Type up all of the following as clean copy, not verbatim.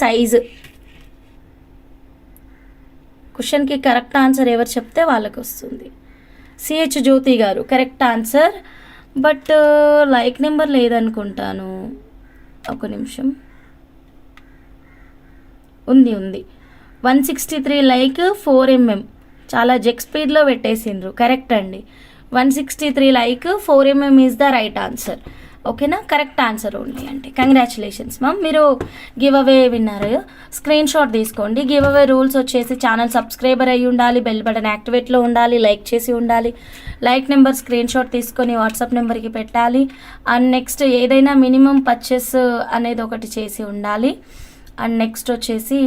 Size క్వశ్చన్కి correct answer ఎవరు చెప్తే వాళ్ళకి వస్తుంది. సిహెచ్ జ్యోతి గారు correct answer, but like number లేదనుకుంటాను. ఒక నిమిషం, ఉంది 163 లైక్ 4 mm, చాలా జెక్ స్పీడ్లో పెట్టేసిండ్రు. కరెక్ట్ అండి, 163 like 4 mm is the right answer. ఓకేనా, కరెక్ట్ ఆన్సర్ ఓన్లీ అండి. కంగ్రాచులేషన్స్ మ్యామ్, మీరు గివ్ అవే విన్నారు. స్క్రీన్ షాట్ తీసుకోండి. గివ్ అవే రూల్స్ వచ్చేసి ఛానల్ సబ్స్క్రైబర్ అయ్యి ఉండాలి, బెల్ బటన్ యాక్టివేట్లో ఉండాలి, లైక్ చేసి ఉండాలి, లైక్ నెంబర్ స్క్రీన్ షాట్ తీసుకొని వాట్సాప్ నెంబర్కి పెట్టాలి. అండ్ నెక్స్ట్ ఏదైనా మినిమం పర్చేస్ అనేది ఒకటి చేసి ఉండాలి. అండ్ నెక్స్ట్ వచ్చేసి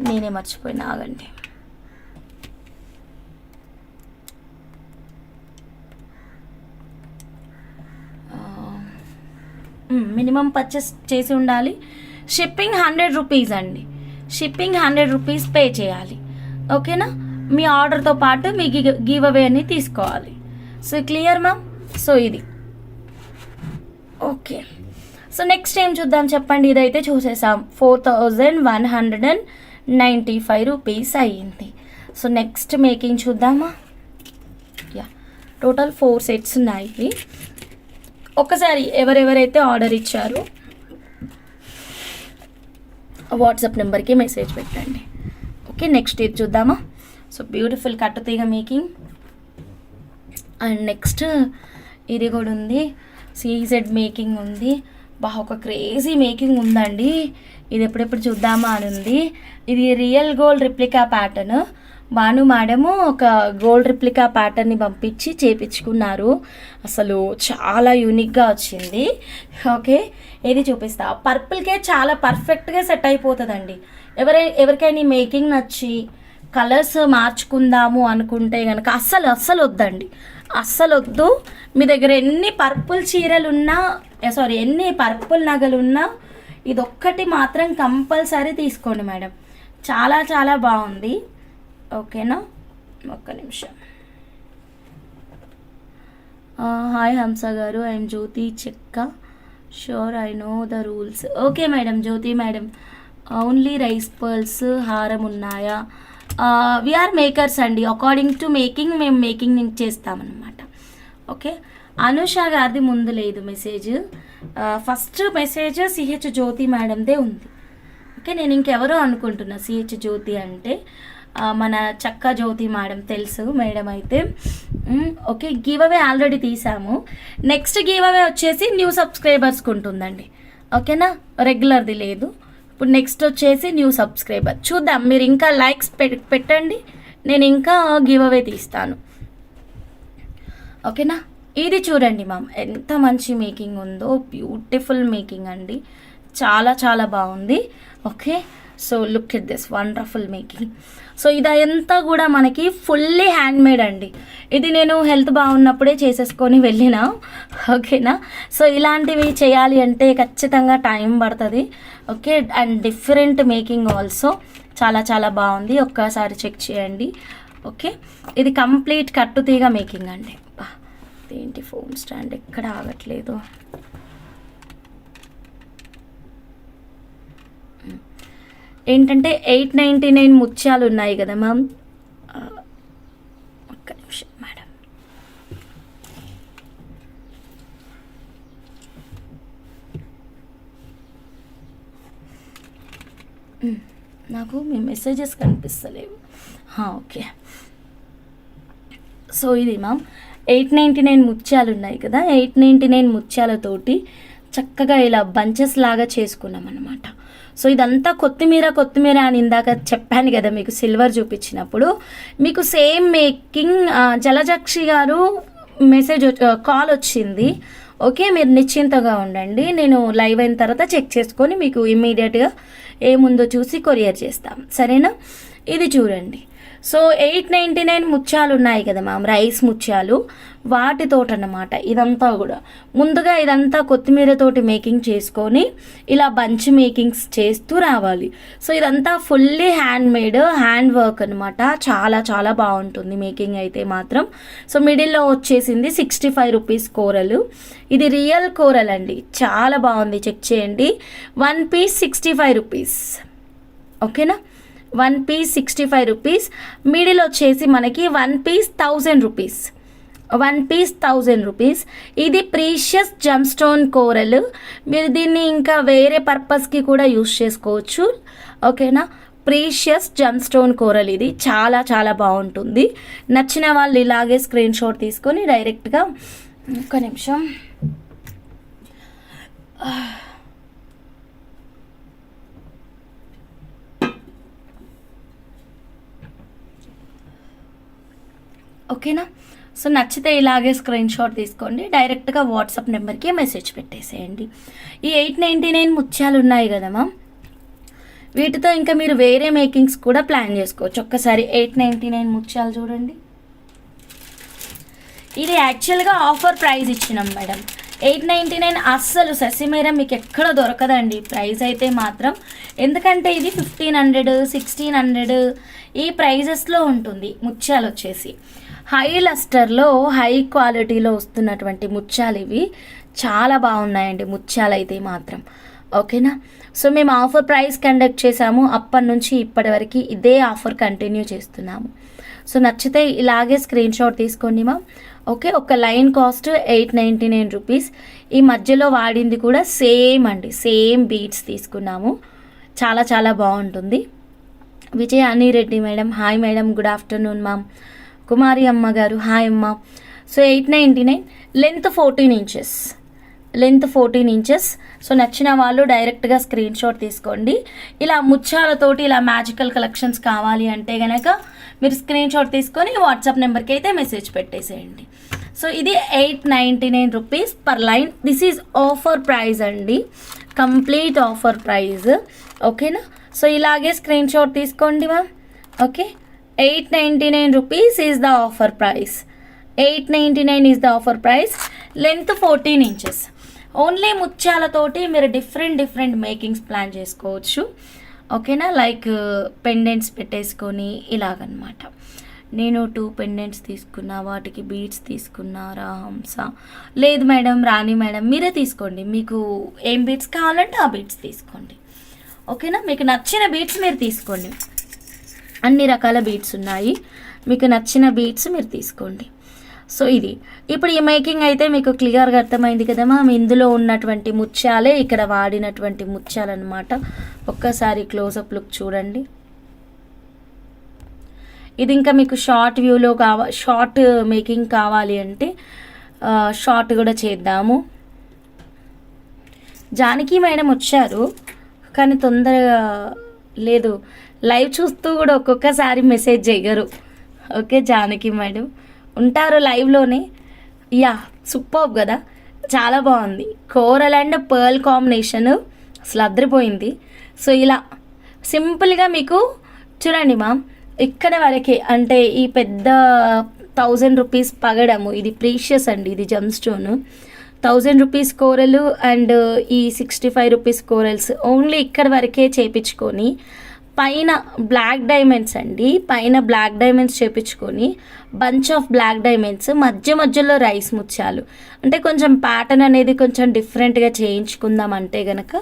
నేనే మర్చిపోయినా, ఆగండి. మినిమం పర్చేస్ చేసి ఉండాలి. షిప్పింగ్ 100 రూపీస్ అండి, షిప్పింగ్ 100 రూపీస్ పే చేయాలి. ఓకేనా, మీ ఆర్డర్తో పాటు మీ గివ్ అవే అని తీసుకోవాలి. So clear ma'am? సో ఇది ఓకే. సో నెక్స్ట్ ఏం చూద్దాం చెప్పండి. ఇదైతే చూసేసాం, 4195 రూపీస్ అయ్యింది. సో నెక్స్ట్ మేకింగ్ చూద్దామా. యా, టోటల్ 4 సెట్స్ ఉన్నాయి. ఒకసారి ఎవరెవరైతే ఆర్డర్ ఇచ్చారో వాట్సాప్ నెంబర్కి మెసేజ్ పెట్టండి. ఓకే, నెక్స్ట్ ఇది చూద్దామా. సో బ్యూటిఫుల్ కట్టుతీగ మేకింగ్. అండ్ నెక్స్ట్ ఇది కూడా ఉంది, సీజెడ్ మేకింగ్ ఉంది. ఒక క్రేజీ మేకింగ్ ఉందండి. ఇది ఎప్పుడెప్పుడు చూద్దామా అని ఉంది. ఇది real gold replica pattern. Bhanu madam ఒక గోల్డ్ రిప్లికా ప్యాటర్న్ని పంపించి చేపించుకున్నారు. అసలు చాలా యూనిక్గా వచ్చింది. ఓకే, ఇది చూపిస్తా. పర్పుల్కే చాలా పర్ఫెక్ట్గా సెట్ అయిపోతుందండి. ఎవరికైనా మేకింగ్ నచ్చి కలర్స్ మార్చుకుందాము అనుకుంటే కనుక అస్సలు వద్దండి, అస్సలు వద్దు. మీ దగ్గర ఎన్ని పర్పుల్ చీరలున్నా, ఎన్ని పర్పుల్ నగలున్నా ఇదొక్కటి మాత్రం కంపల్సరీ తీసుకోండి మేడం. చాలా చాలా బాగుంది. ఓకేనా, ఒక్క నిమిషం. హాయ్ హంస గారు, I'm Jyothi Chekka. Sure I know the rules. Okay madam, Jyothi madam, only rice pearls హారం ఉన్నాయా? వీఆర్ మేకర్స్ అండి. అకార్డింగ్ టు మేకింగ్ మేము మేకింగ్ చేస్తామన్నమాట. ఓకే, అనుష గారిది ముందు లేదు message. First message CH Jyothi మేడందే ఉంది. ఓకే, నేను ఇంకెవరో అనుకుంటున్నా. సిహెచ్ జ్యోతి అంటే మన చక్క జ్యోతి మేడం తెలుసు మేడం అయితే. ఓకే, గివ్ అవే ఆల్రెడీ తీసాము. నెక్స్ట్ గివ్ అవే వచ్చేసి న్యూ సబ్స్క్రైబర్స్కి ఉంటుందండి. ఓకేనా, రెగ్యులర్ది లేదు. ఇప్పుడు నెక్స్ట్ వచ్చేసి న్యూ సబ్స్క్రైబర్. చూద్దాం, మీరు ఇంకా లైక్స్ పెట్టండి, నేను ఇంకా గివ్ అవే తీస్తాను. ఓకేనా, ఇది చూడండి మ్యామ్, ఎంత మంచి మేకింగ్ ఉందో. బ్యూటిఫుల్ మేకింగ్ అండి, చాలా చాలా బాగుంది. Okay, so look at this wonderful making. So ఇదంతా కూడా మనకి ఫుల్లీ హ్యాండ్మేడ్ అండి. ఇది నేను హెల్త్ బాగున్నప్పుడే చేసేసుకొని వెళ్ళిన. ఓకేనా, సో ఇలాంటివి చేయాలి అంటే ఖచ్చితంగా టైం పడుతుంది. Okay, and different making also. చాలా చాలా బాగుంది, ఒక్కసారి చెక్ చేయండి. ఓకే, ఇది కంప్లీట్ కట్టుతీగ మేకింగ్ అండి. ఏంటి ఫోన్ స్టాండ్ ఎక్కడ ఆగట్లేదు. ఏంటంటే 899 ముత్యాలు ఉన్నాయి కదా మ్యామ్. ఒక్క నిమిషం మేడం. నాకు మీ మెసేజెస్ కనిపిస్తలేవు. ఓకే, సో ఇది మ్యామ్ 899 ముత్యాలు ఉన్నాయి కదా. 899 ముత్యాలతోటి చక్కగా ఇలా బంచెస్ లాగా చేసుకున్నాం అన్నమాట. సో ఇదంతా కొత్తిమీర అని ఇందాక చెప్పాను కదా మీకు సిల్వర్ చూపించినప్పుడు. మీకు సేమ్ మేకింగ్ జలజక్షి గారు కాల్ వచ్చింది. ఓకే, మీరు నిశ్చింతగా ఉండండి, నేను లైవ్ అయిన తర్వాత చెక్ చేసుకొని మీకు ఇమ్మీడియట్గా ఏముందో చూసి కొరియర్ చేస్తాం, సరేనా. ఇది చూడండి, సో 899 ముత్యాలు ఉన్నాయి కదా మ్యామ్, రైస్ ముత్యాలు, వాటితోటన్నమాట ఇదంతా కూడా. ముందుగా ఇదంతా కొత్తిమీరతోటి మేకింగ్ చేసుకొని ఇలా బంచ్ మేకింగ్స్ చేస్తూ రావాలి. సో ఇదంతా fully hand made, hand work అనమాట. చాలా చాలా బాగుంటుంది మేకింగ్ అయితే మాత్రం. సో మిడిల్లో వచ్చేసింది 65 రూపీస్ కూరలు. ఇది రియల్ కూరలు అండి, చాలా బాగుంది, చెక్ చేయండి. 1 పీస్ 65 రూపీస్. ఓకేనా, 1 పీస్ 65 రూపీస్. మిడిల్ వచ్చేసి మనకి 1 పీస్ 1000 రూపీస్. 1 piece 1000 rupees. ఇది ప్రీషియస్ జమ్ స్టోన్ కోరల్. మీరు దీన్ని ఇంకా వేరే పర్పస్కి కూడా యూస్ చేసుకోవచ్చు. ఓకేనా, ప్రీషియస్ జమ్ స్టోన్ కోరల్. ఇది చాలా చాలా బాగుంటుంది. నచ్చిన వాళ్ళు ఇలాగే స్క్రీన్ షాట్ తీసుకొని డైరెక్ట్గా, ఒక్క నిమిషం, ఓకేనా. సో నచ్చితే ఇలాగే స్క్రీన్ షాట్ తీసుకోండి, డైరెక్ట్గా వాట్సాప్ నెంబర్కి మెసేజ్ పెట్టేసేయండి. ఈ 899 ముత్యాలు ఉన్నాయి కదా మ్యామ్, వీటితో ఇంకా మీరు వేరే మేకింగ్స్ కూడా ప్లాన్ చేసుకోవచ్చు. ఒక్కసారి 899 ముత్యాలు చూడండి. ఇది యాక్చువల్గా ఆఫర్ ప్రైస్ ఇచ్చినాం మేడం. 899 అస్సలు ససిమేర మీకు ఎక్కడ దొరకదండి ప్రైస్ అయితే మాత్రం. ఎందుకంటే ఇది 1500, 1600 ఈ ప్రైజెస్లో ఉంటుంది ముత్యాలు వచ్చేసి. హై లస్టర్లో, హై క్వాలిటీలో వస్తున్నటువంటి ముత్యాలు ఇవి. చాలా బాగున్నాయండి ముత్యాలు అయితే మాత్రం. ఓకేనా, సో మేము ఆఫర్ ప్రైస్ కండక్ట్ చేసాము, అప్పటి నుంచి ఇప్పటి వరకు ఇదే ఆఫర్ కంటిన్యూ చేస్తున్నాము. సో నచ్చితే ఇలాగే స్క్రీన్ షాట్ తీసుకోండి మ్యామ్. ఓకే, ఒక లైన్ కాస్ట్ 899 రూపీస్. ఈ మధ్యలో వాడింది కూడా సేమ్ అండి, సేమ్ బీడ్స్ తీసుకున్నాము. చాలా చాలా బాగుంటుంది. Vijaya Anireddy madam, hi madam, good afternoon ma'am. Kumari అమ్మ గారు, హాయ్ అమ్మ. So 899, length 14 inches, length 14 inches. So నచ్చిన వాళ్ళు డైరెక్ట్గా స్క్రీన్ షాట్ తీసుకోండి. ఇలా ముత్యాలతోటి ఇలా మ్యాజికల్ కలెక్షన్స్ కావాలి అంటే కనుక మీరు స్క్రీన్ షాట్ తీసుకొని వాట్సాప్ నెంబర్కి అయితే మెసేజ్ పెట్టేసేయండి. సో ఇది 899 rupees per line. This is offer price అండి, కంప్లీట్ ఆఫర్ ప్రైస్. ఓకేనా, సో ఇలాగే స్క్రీన్ షాట్ తీసుకోండి ma'am. Okay, 899 rupees is the offer price. 899 is the offer price. Length 14 inches. Only ముత్యాలతోటి మీరు డిఫరెంట్ మేకింగ్స్ ప్లాన్ చేసుకోవచ్చు. ఓకేనా, like pendants పెట్టేసుకొని ఇలాగనమాట. నేను 2 పెండెంట్స్ తీసుకున్నా, వాటికి బీడ్స్ తీసుకున్నా, రాహంస లేదు మేడం, రాణి మేడం మీరే తీసుకోండి. మీకు ఏం బీడ్స్ కావాలంటే ఆ బీడ్స్ తీసుకోండి. ఓకేనా, మీకు నచ్చిన బీడ్స్ మీరు తీసుకోండి. అన్ని రకాల బీడ్స్ ఉన్నాయి, మీకు నచ్చిన బీడ్స్ మీరు తీసుకోండి. సో ఇది ఇప్పుడు ఈ మేకింగ్ అయితే మీకు క్లియర్గా అర్థమైంది కదా మ్యామ్. ఇందులో ఉన్నటువంటి ముత్యాలే ఇక్కడ వాడినటువంటి ముత్యాలు అనమాట. ఒక్కసారి క్లోజప్ లుక్ చూడండి. ఇది ఇంకా మీకు షార్ట్ వ్యూలో షార్ట్ మేకింగ్ కావాలి అంటే షార్ట్ కూడా చేద్దాము. జానకి మేడం వచ్చారు కానీ తొందరగా లేదు, లైవ్ చూస్తూ కూడా ఒక్కొక్కసారి మెసేజ్ చేయరు. ఓకే, జానకి మేడం ఉంటారు లైవ్లోనే. యా, సూపర్ కదా, చాలా బాగుంది. కోరల్ అండ్ పర్ల్ కాంబినేషన్ అసలు అద్దరిపోయింది. సో ఇలా సింపుల్గా మీకు చూడండి మ్యామ్, ఇక్కడ వరకే అంటే ఈ పెద్ద 1000 రూపీస్ పగడము, ఇది ప్రీషియస్ అండి, ఇది జమ్ స్టోన్. 1000 రూపీస్ కోరలు అండ్ ఈ 65 రూపీస్ కోరల్స్ ఓన్లీ ఇక్కడ వరకే చేపించుకొని, పైన బ్లాక్ డైమండ్స్ అండి, పైన బ్లాక్ డైమండ్స్ చేపించుకొని బంచ్ ఆఫ్ బ్లాక్ డైమండ్స్, మధ్యలో రైస్ ముత్యాలు. అంటే కొంచెం ప్యాటర్న్ అనేది కొంచెం డిఫరెంట్గా చేయించుకుందాం అంటే కనుక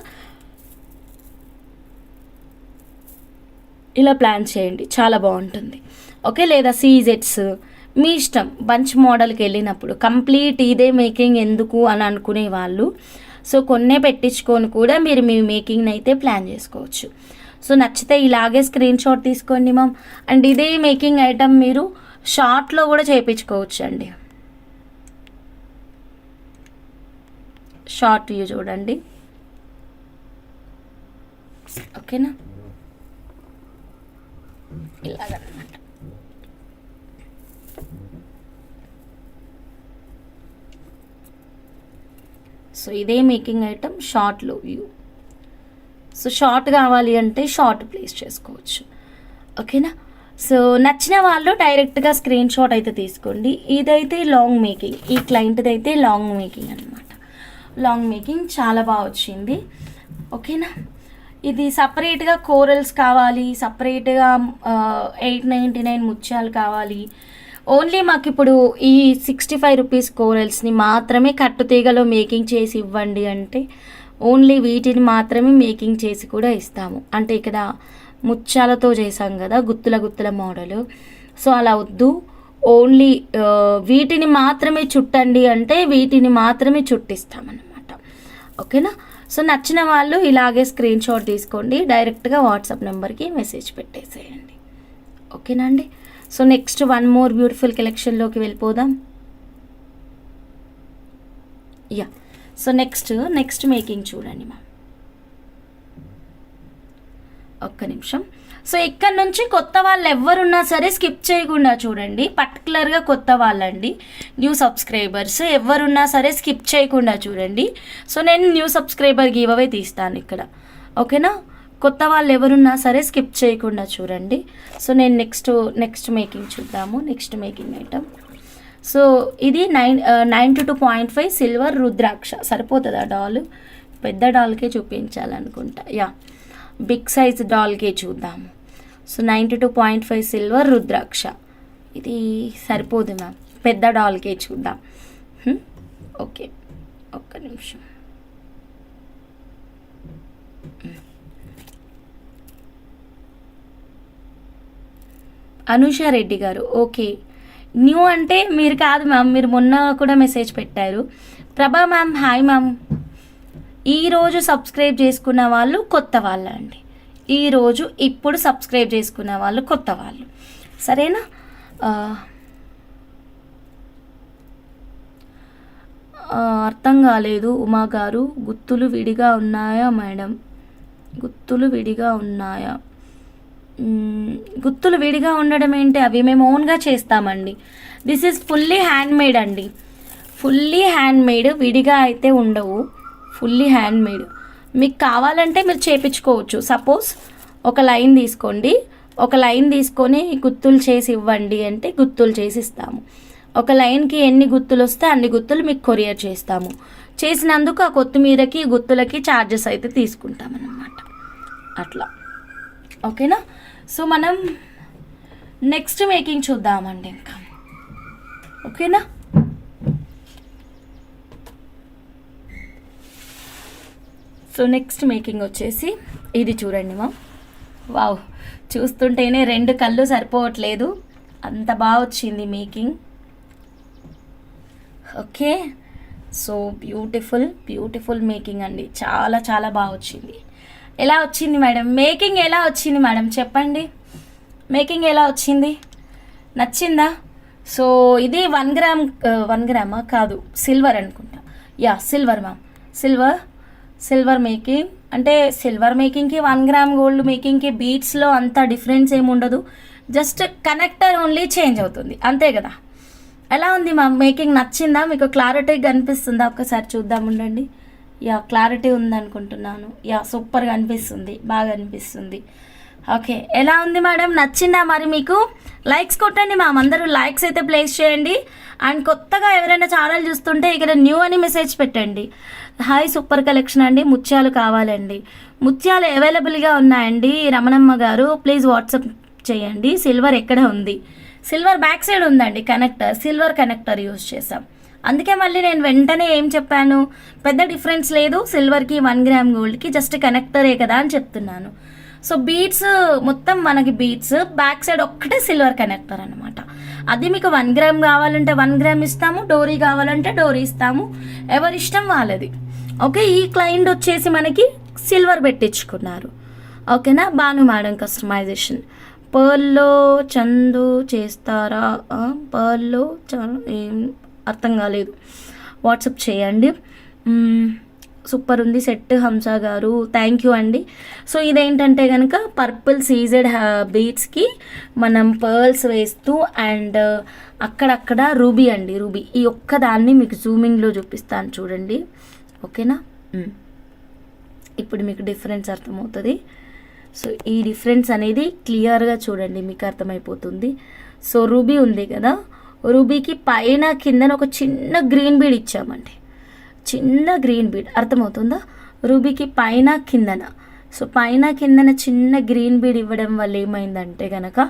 ఇలా ప్లాన్ చేయండి, చాలా బాగుంటుంది. ఓకే, లేదా సీజెట్స్ మీ ఇష్టం. బంచ్ మోడల్కి వెళ్ళినప్పుడు కంప్లీట్ ఇదే మేకింగ్ ఎందుకు అని అనుకునే వాళ్ళు సో కొన్నే పెట్టించుకొని కూడా మీరు మీ మేకింగ్ని అయితే ప్లాన్ చేసుకోవచ్చు. సో నచ్చితే ఇలాగే స్క్రీన్ షాట్ తీసుకోండి మ్యామ్. అండ్ ఇదే మేకింగ్ ఐటమ్ మీరు షార్ట్లో కూడా చేయించుకోవచ్చు అండి. షార్ట్ వ్యూ చూడండి. ఓకేనా, ఇలాగనమాట. సో ఇదే మేకింగ్ ఐటమ్ షార్ట్లో వ్యూ. సో షార్ట్ కావాలి అంటే షార్ట్ ప్లేస్ చేసుకోవచ్చు. ఓకేనా, సో నచ్చిన వాళ్ళు డైరెక్ట్గా స్క్రీన్ షాట్ అయితే తీసుకోండి. ఇదైతే లాంగ్ మేకింగ్, ఈ క్లయింట్ది అయితే లాంగ్ మేకింగ్ అనమాట. లాంగ్ మేకింగ్ చాలా బాగా వచ్చింది. ఓకేనా, ఇది సపరేట్గా కోరల్స్ కావాలి, సపరేట్గా 899 ముత్యాలు కావాలి. ఓన్లీ మాకు ఇప్పుడు ఈ 65 రూపీస్ కోరల్స్ని మాత్రమే కట్టుతీగలో మేకింగ్ చేసి ఇవ్వండి అంటే ఓన్లీ వీటిని మాత్రమే మేకింగ్ చేసి కూడా ఇస్తాము. అంటే ఇక్కడ ముత్యాలతో చేసాం కదా గుత్తుల గుత్తుల మోడలు, సో అలా వద్దు, ఓన్లీ వీటిని మాత్రమే చుట్టండి అంటే వీటిని మాత్రమే చుట్టిస్తామన్నమాట. ఓకేనా, సో నచ్చిన వాళ్ళు ఇలాగే స్క్రీన్ షాట్ తీసుకోండి, డైరెక్ట్గా వాట్సాప్ నెంబర్కి మెసేజ్ పెట్టేసేయండి. ఓకేనా అండి. So next one more beautiful కలెక్షన్లోకి వెళ్ళిపోదాం. యా, సో నెక్స్ట్ మేకింగ్ చూడండి మా, ఒక్క నిమిషం. సో ఇక్కడ నుంచి కొత్త వాళ్ళు ఎవరున్నా సరే స్కిప్ చేయకుండా చూడండి. పర్టికులర్గా కొత్త వాళ్ళండి, న్యూ సబ్స్క్రైబర్స్ ఎవరున్నా సరే స్కిప్ చేయకుండా చూడండి. సో నేను న్యూ సబ్స్క్రైబర్ గివ్ అవే తీస్తాను ఇక్కడ. ఓకేనా, కొత్త వాళ్ళు ఎవరున్నా సరే స్కిప్ చేయకుండా చూడండి. సో నేను నెక్స్ట్ మేకింగ్ చూద్దాము. నెక్స్ట్ మేకింగ్ ఐటమ్, సో ఇది 92.5 సిల్వర్ రుద్రాక్ష. సరిపోతుందా డాల్? పెద్ద డాల్కే చూపించాలనుకుంటా. యా, బిగ్ సైజ్ డాల్కే చూద్దాము. సో 92.5 సిల్వర్ రుద్రాక్ష, ఇది సరిపోదు మ్యామ్, పెద్ద డాల్కే చూద్దాం. ఓకే, ఒక్క నిమిషం. అనుష రెడ్డి గారు, ఓకే, న్యూ అంటే మీరు కాదు మ్యామ్, మీరు మొన్న కూడా మెసేజ్ పెట్టారు. ప్రభా మ్యామ్, హాయ్ మ్యామ్. ఈరోజు సబ్స్క్రైబ్ చేసుకున్న వాళ్ళు కొత్త వాళ్ళ అండి, ఈరోజు ఇప్పుడు సబ్స్క్రైబ్ చేసుకున్న వాళ్ళు కొత్త వాళ్ళు, సరేనా? అర్థం కాలేదు ఉమా గారు. గుత్తులు విడిగా ఉన్నాయా మేడం? గుత్తులు విడిగా ఉన్నాయా? గుత్తులు విడిగా ఉండడం ఏంటి? అవి మేము ఓన్గా చేస్తామండి. దిస్ ఈజ్ ఫుల్లీ హ్యాండ్మేడ్ అండి, ఫుల్లీ హ్యాండ్మేడ్, విడిగా అయితే ఉండవు, ఫుల్లీ హ్యాండ్మేడ్. మీకు కావాలంటే మీరు చేపించుకోవచ్చు. సపోజ్ ఒక లైన్ తీసుకోండి, ఒక లైన్ తీసుకొని గుత్తులు చేసి ఇవ్వండి అంటే గుత్తులు చేసి ఇస్తాము. ఒక లైన్కి ఎన్ని గుత్తులు వస్తే అన్ని గుత్తులు మీకు కొరియర్ చేస్తాము. చేసినందుకు ఆ కొత్తిమీరకి గుత్తులకి ఛార్జెస్ అయితే తీసుకుంటామన్నమాట, అట్లా. ఓకేనా, సో మనం నెక్స్ట్ మేకింగ్ చూద్దామండి ఇంకా. ఓకేనా, సో నెక్స్ట్ మేకింగ్ వచ్చేసి ఇది చూడండి మా. వావ్, చూస్తుంటేనే రెండు కళ్ళు సరిపోవట్లేదు, అంత బాగా వచ్చింది making. Okay, so beautiful making అండి, చాలా చాలా బాగా వచ్చింది. ఎలా వచ్చింది మేడం? మేకింగ్ ఎలా వచ్చింది మేడం చెప్పండి, మేకింగ్ ఎలా వచ్చింది? నచ్చిందా? సో ఇది 1 గ్రామా కాదు, సిల్వర్ అనుకుంటా. Yeah, silver ma'am, silver making. అంటే సిల్వర్ మేకింగ్కి 1 గ్రామ్ గోల్డ్ మేకింగ్కి బీట్స్లో అంత డిఫరెన్స్ ఏమి ఉండదు, జస్ట్ కనెక్టర్ ఓన్లీ చేంజ్ అవుతుంది, అంతే కదా. ఎలా ఉంది మ్యామ్ మేకింగ్? నచ్చిందా మీకు? క్లారిటీగా కనిపిస్తుందా? ఒక్కసారి చూద్దాం ఉండండి. Yeah, clarity ఉందనుకుంటున్నాను. యా, సూపర్గా అనిపిస్తుంది, బాగా అనిపిస్తుంది. ఓకే, ఎలా ఉంది మేడం? నచ్చిందా మరి మీకు? లైక్స్ కొట్టండి మ్యామ్, అందరూ లైక్స్ అయితే ప్లేస్ చేయండి. అండ్ కొత్తగా ఎవరైనా ఛానల్ చూస్తుంటే ఇక్కడ న్యూ అని మెసేజ్ పెట్టండి. హాయ్, సూపర్ కలెక్షన్ అండి, ముత్యాలు కావాలండి. ముత్యాలు అవైలబుల్గా ఉన్నాయండి రమణమ్మ గారు, ప్లీజ్ వాట్సాప్ చేయండి. సిల్వర్ ఎక్కడ ఉంది? సిల్వర్ బ్యాక్ సైడ్ ఉందండి కనెక్టర్, సిల్వర్ కనెక్టర్ యూజ్ చేసాం. అందుకే మళ్ళీ నేను వెంటనే ఏం చెప్పాను, పెద్ద డిఫరెన్స్ లేదు సిల్వర్కి 1 గ్రామ్ గోల్డ్కి, జస్ట్ కనెక్టరే కదా అని చెప్తున్నాను. సో బీడ్స్ మొత్తం మనకి బీడ్స్ బ్యాక్ సైడ్ ఒక్కటే సిల్వర్ కనెక్టర్ అనమాట. అది మీకు 1 గ్రామ్ కావాలంటే 1 గ్రామ్ ఇస్తాము, డోరీ కావాలంటే డోరీ ఇస్తాము, ఎవరిష్టం వాళ్ళది. ఓకే, ఈ క్లయింట్ వచ్చేసి మనకి సిల్వర్ పెట్టించుకున్నారు. ఓకేనా, బాను మేడం కస్టమైజేషన్. పర్ల్లో చందు చేస్తారా? పర్ల్లో ఏం అర్థం కాలేదు, వాట్సాప్ చేయండి. సూపర్ ఉంది సెట్ హంసా గారు, థ్యాంక్ యూ అండి. సో ఇదేంటంటే కనుక పర్పుల్ సీజెడ్ బీడ్స్కి మనం పర్ల్స్ వేస్తూ అండ్ అక్కడక్కడ రూబీ అండి, రూబీ. ఈ ఒక్కదాన్ని మీకు జూమింగ్లో చూపిస్తాను చూడండి. ఓకేనా, ఇప్పుడు మీకు డిఫరెన్స్ అర్థమవుతుంది. సో ఈ డిఫరెన్స్ అనేది క్లియర్గా చూడండి, మీకు అర్థమైపోతుంది. సో రూబీ ఉంది కదా, రూబీకి పైన కిందన ఒక చిన్న గ్రీన్ బీడ్ ఇచ్చామండి, చిన్న గ్రీన్ బీడ్, అర్థమవుతుందా? రూబీకి పైన కిందన, సో పైన కిందన చిన్న గ్రీన్ బీడ్ ఇవ్వడం వల్ల ఏమైందంటే కనుక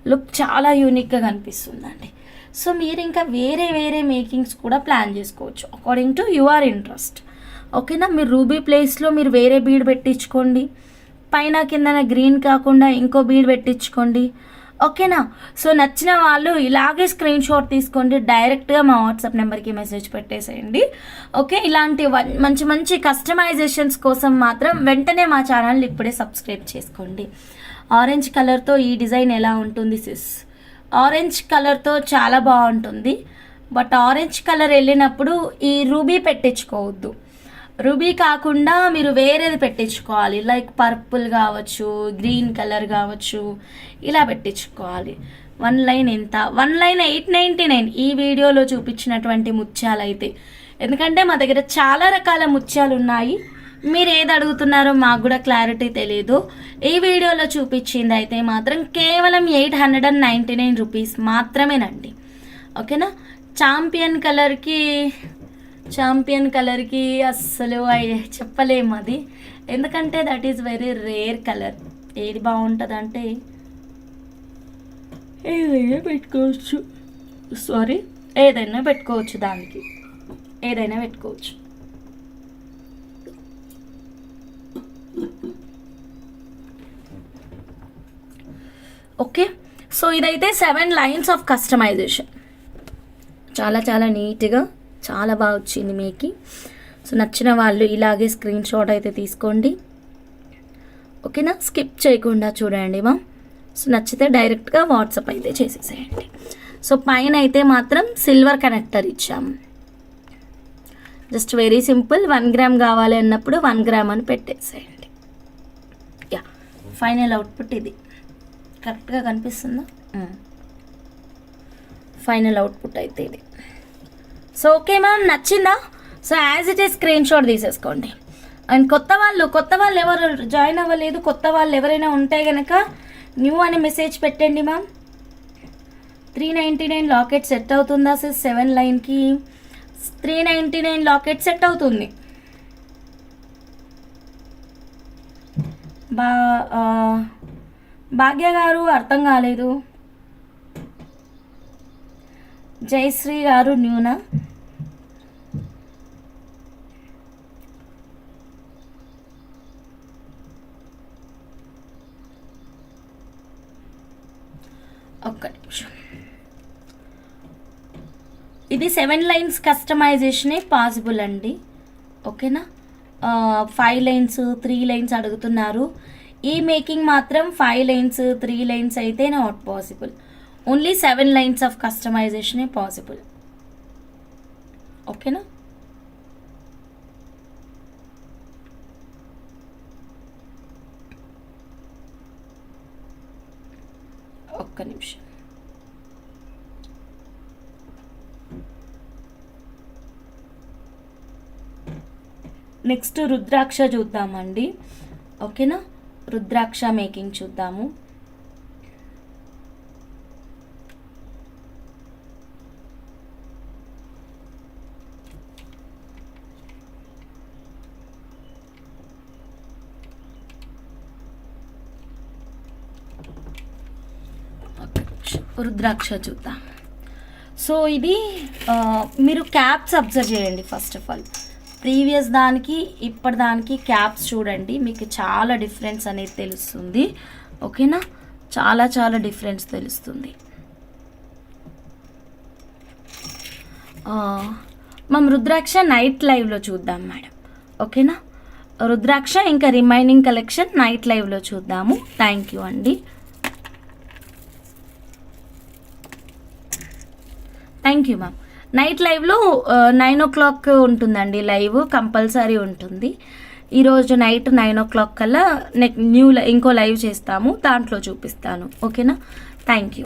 లుక్ చాలా యూనిక్గా కనిపిస్తుందండి. సో మీరు ఇంకా వేరే వేరే మేకింగ్స్ కూడా ప్లాన్ చేసుకోవచ్చు అకార్డింగ్ టు యువర్ ఇంట్రెస్ట్. ఓకేనా, మీరు రూబీ ప్లేస్లో మీరు వేరే బీడ్ పెట్టించుకోండి, పైన కిందన గ్రీన్ కాకుండా ఇంకో బీడ్ పెట్టించుకోండి. ఓకేనా, సో నచ్చిన వాళ్ళు ఇలాగే స్క్రీన్ షాట్ తీసుకోండి, డైరెక్ట్గా మా వాట్సాప్ నెంబర్కి మెసేజ్ పెట్టేసేయండి. ఓకే, ఇలాంటి మంచి మంచి కస్టమైజేషన్స్ కోసం మాత్రం వెంటనే మా ఛానల్ని ఇప్పుడే సబ్స్క్రైబ్ చేసుకోండి. ఆరెంజ్ కలర్తో ఈ డిజైన్ ఎలా ఉంటుంది సిస్? ఆరెంజ్ కలర్తో చాలా బాగుంటుంది, బట్ ఆరెంజ్ కలర్ వెళ్ళినప్పుడు ఈ రూబీ పెట్టించుకోవద్దు. రూబీ కాకుండా మీరు వేరేది పెట్టించుకోవాలి, లైక్ పర్పుల్ కావచ్చు, గ్రీన్ కలర్ కావచ్చు, ఇలా పెట్టించుకోవాలి. 1 లైన్ ఎంత? 1 లైన్ 899 ఈ వీడియోలో చూపించినటువంటి ముత్యాలు అయితే. ఎందుకంటే మా దగ్గర చాలా రకాల ముత్యాలు ఉన్నాయి, మీరు ఏది అడుగుతున్నారో మాకు కూడా క్లారిటీ తెలియదు. ఈ వీడియోలో చూపించింది అయితే మాత్రం కేవలం 899 రూపీస్ మాత్రమేనండి. ఓకేనా, చాంపియన్ కలర్కి అస్సలు చెప్పలేము అది, ఎందుకంటే that is very rare colour. ఏది బాగుంటుంది అంటే ఏదైనా పెట్టుకోవచ్చు, దానికి ఏదైనా పెట్టుకోవచ్చు. ఓకే, సో ఇదైతే 7 లైన్స్ ఆఫ్ కస్టమైజేషన్, చాలా చాలా నీట్గా చాలా బాగా వచ్చింది మీకు. సో నచ్చిన వాళ్ళు ఇలాగే స్క్రీన్ షాట్ అయితే తీసుకోండి. ఓకేనా, స్కిప్ చేయకుండా చూడండి మా. సో నచ్చితే డైరెక్ట్గా వాట్సాప్ అయితే చేసేసేయండి. సో పైన అయితే మాత్రం సిల్వర్ కనెక్టర్ ఇచ్చాము, జస్ట్ వెరీ సింపుల్. 1 గ్రామ్ కావాలి అన్నప్పుడు 1 గ్రామ్ అని పెట్టేసేయండి. యా, ఫైనల్ అవుట్పుట్ ఇది. కరెక్ట్గా కనిపిస్తుందా? ఫైనల్ అవుట్పుట్ అయితే ఇది. సో ఓకే మ్యామ్, నచ్చిందా? So as it is screen shot తీసేసుకోండి. అండ్ కొత్త వాళ్ళు ఎవరు జాయిన్ అవ్వలేదు, కొత్త వాళ్ళు ఎవరైనా ఉంటే కనుక న్యూ అని మెసేజ్ పెట్టండి మ్యామ్. 399 లాకెట్ సెట్ అవుతుందా సార్? 7 లైన్కి 399 లాకెట్ సెట్ అవుతుంది. భాగ్య గారు అర్థం కాలేదు. జయశ్రీ గారు న్యూనా? ఒక్క నిమిషం, ఇది 7 లైన్స్ కస్టమైజేషనే పాసిబుల్ అండి. ఓకేనా, 5 లైన్స్ 3 లైన్స్ అడుగుతున్నారు. ఈ మేకింగ్ మాత్రం 5 లైన్స్ 3 లైన్స్ అయితే not possible, only 7 lines of కస్టమైజేషనే పాసిబుల్. ఓకేనా, ఒక్క నిమిషం. నెక్స్ట్ రుద్రాక్ష చూద్దామండి. ఓకేనా, రుద్రాక్ష మేకింగ్ చూద్దాము. రుద్రాక్ష చూద్దాం. సో ఇది మీరు క్యాప్స్ అబ్జర్వ్ చేయండి. ఫస్ట్ ఆఫ్ ఆల్ ప్రీవియస్ దానికి ఇప్పటి దానికి క్యాప్స్ చూడండి, మీకు చాలా డిఫరెన్స్ అనేది తెలుస్తుంది. ఓకేనా, చాలా చాలా డిఫరెన్స్ తెలుస్తుంది. మనం రుద్రాక్ష నైట్ లైవ్లో చూద్దాం మేడం. ఓకేనా, రుద్రాక్ష ఇంకా రిమైనింగ్ కలెక్షన్ నైట్ లైవ్లో చూద్దాము. థ్యాంక్ యూ అండి, థ్యాంక్ యూ మ్యామ్. నైట్ లైవ్లో 9 o'clock ఉంటుందండి, లైవ్ కంపల్సరీ ఉంటుంది. ఈరోజు నైట్ 9 o'clock కల్లా ఇంకో లైవ్ చేస్తాము, దాంట్లో చూపిస్తాను. ఓకేనా, థ్యాంక్ యూ.